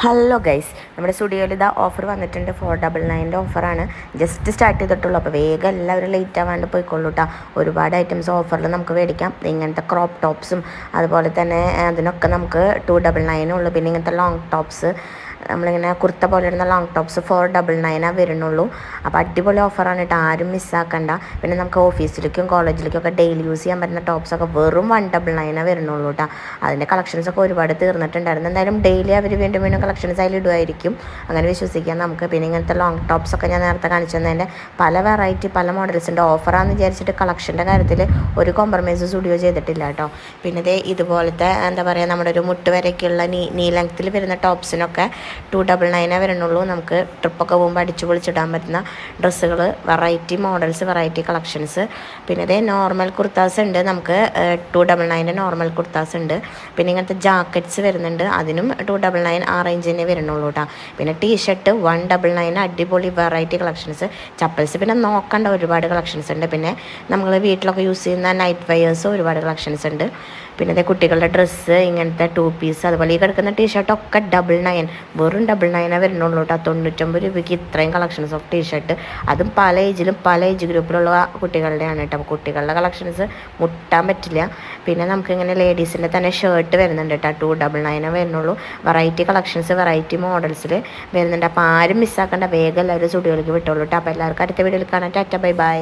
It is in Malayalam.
ഹലോ ഗൈസ്, നമ്മുടെ സ്റ്റുഡിയോയിൽ ഇതാ ഓഫർ വന്നിട്ടുണ്ട്. 499 ഓഫറാണ്. ജസ്റ്റ് സ്റ്റാർട്ട് ചെയ്തിട്ടുള്ളൂ. അപ്പോൾ വേഗം എല്ലാവരും ലേറ്റ് ആവാണ്ട് പോയിക്കൊള്ളൂ കേട്ടോ. ഒരുപാട് ഐറ്റംസ് ഓഫറിൽ നമുക്ക് മേടിക്കാം. ഇങ്ങനത്തെ ക്രോപ്പ് ടോപ്സും അതുപോലെ തന്നെ അതിനൊക്കെ നമുക്ക് 299 ഉള്ളൂ. പിന്നെ ഇങ്ങനത്തെ ലോങ് ടോപ്സ്, നമ്മളിങ്ങനെ കുർത്ത പോലെ ഇടുന്ന ലോങ് ടോപ്സ് 499 വരുന്നുള്ളൂ. അപ്പോൾ അടിപൊളി ഓഫറാണ് കേട്ടോ, ആരും മിസ്സാക്കണ്ട. പിന്നെ നമുക്ക് ഓഫീസിലേക്കും കോളേജിലേക്കും ഒക്കെ ഡെയിലി യൂസ് ചെയ്യാൻ പറ്റുന്ന ടോപ്സൊക്കെ വെറും 199 വരുന്നുള്ളൂ കേട്ടോ. അതിൻ്റെ കളക്ഷൻസൊക്കെ ഒരുപാട് തീർന്നിട്ടുണ്ടായിരുന്നു. എന്തായാലും ഡെയിലി അവർ വീണ്ടും വീണ്ടും കളക്ഷൻസ് അതിൽ ഇടുമായിരിക്കും, അങ്ങനെ വിശ്വസിക്കാം നമുക്ക്. പിന്നെ ഇങ്ങനത്തെ ലോങ് ടോപ്സൊക്കെ ഞാൻ നേരത്തെ കാണിച്ചു തന്നതിൻ്റെ പല വെറൈറ്റി പല മോഡൽസിൻ്റെ ഓഫറാണെന്ന് വിചാരിച്ചിട്ട് കളക്ഷൻ്റെ കാര്യത്തിൽ ഒരു കോംപ്രമൈസ് സ്റ്റുഡിയോ ചെയ്തിട്ടില്ല കേട്ടോ. പിന്നെ ഇതുപോലത്തെ എന്താ പറയുക, നമ്മുടെ ഒരു മുട്ട് വരയ്ക്കുള്ള നീ ലെങ്ത്തിൽ വരുന്ന ടോപ്സിനൊക്കെ 299 വരുന്നുള്ളൂ. നമുക്ക് ട്രിപ്പൊക്കെ പോകുമ്പോൾ അടിച്ചു പൊളിച്ചിടാൻ പറ്റുന്ന ഡ്രസ്സുകൾ, വെറൈറ്റി മോഡൽസ്, വെറൈറ്റി കളക്ഷൻസ്. പിന്നെ നോർമൽ കുർത്താസ് ഉണ്ട് നമുക്ക് 299 നോർമൽ കുർത്താസ് ഉണ്ട്. പിന്നെ ഇങ്ങനത്തെ ജാക്കറ്റ്സ് വരുന്നുണ്ട്, അതിനും 299 ആ റേഞ്ചിനെ വരുന്നുള്ളൂ കേട്ടോ. പിന്നെ ടീഷർട്ട് 199 അടിപൊളി വെറൈറ്റി കളക്ഷൻസ്. ചപ്പൽസ് പിന്നെ നോക്കേണ്ട ഒരുപാട് കളക്ഷൻസ് ഉണ്ട്. പിന്നെ നമ്മൾ വീട്ടിലൊക്കെ യൂസ് ചെയ്യുന്ന നൈറ്റ് വെയേഴ്സ് ഒരുപാട് കളക്ഷൻസ് ഉണ്ട്. പിന്നെ കുട്ടികളുടെ ഡ്രസ്സ്, ഇങ്ങനത്തെ 2 പീസ്, അതുപോലെ ഈ കിടക്കുന്ന ടീഷർട്ടൊക്കെ 99 വെറും 99 വരുന്നുള്ളൂ കേട്ടോ. 99 രൂപയ്ക്ക് ഇത്രയും കളക്ഷൻസ് ഓഫ് ടീഷർട്ട്, അതും പല ഏജിലും പല ഏജ് ഗ്രൂപ്പിലുള്ള കുട്ടികളുടെയാണ് കേട്ടോ. അപ്പോൾ കുട്ടികളുടെ കളക്ഷൻസ് മുട്ടാൻ പറ്റില്ല. പിന്നെ നമുക്കിങ്ങനെ ലേഡീസിൻ്റെ തന്നെ ഷർട്ട് വരുന്നുണ്ട് കേട്ടോ, 299 വരുന്നുള്ളൂ. വെറൈറ്റി കളക്ഷൻസ്, വെറൈറ്റി മോഡൽസിൽ വരുന്നുണ്ട്. അപ്പോൾ ആരും മിസ്സാക്കേണ്ട, വേഗം എല്ലാവരും സ്റ്റുഡിയോയിലേക്ക് വിട്ടോളൂ കേട്ടോ. അപ്പോൾ എല്ലാവർക്കും അടുത്ത വീഡിയോയിൽ കാണാം. Tata, bye bye.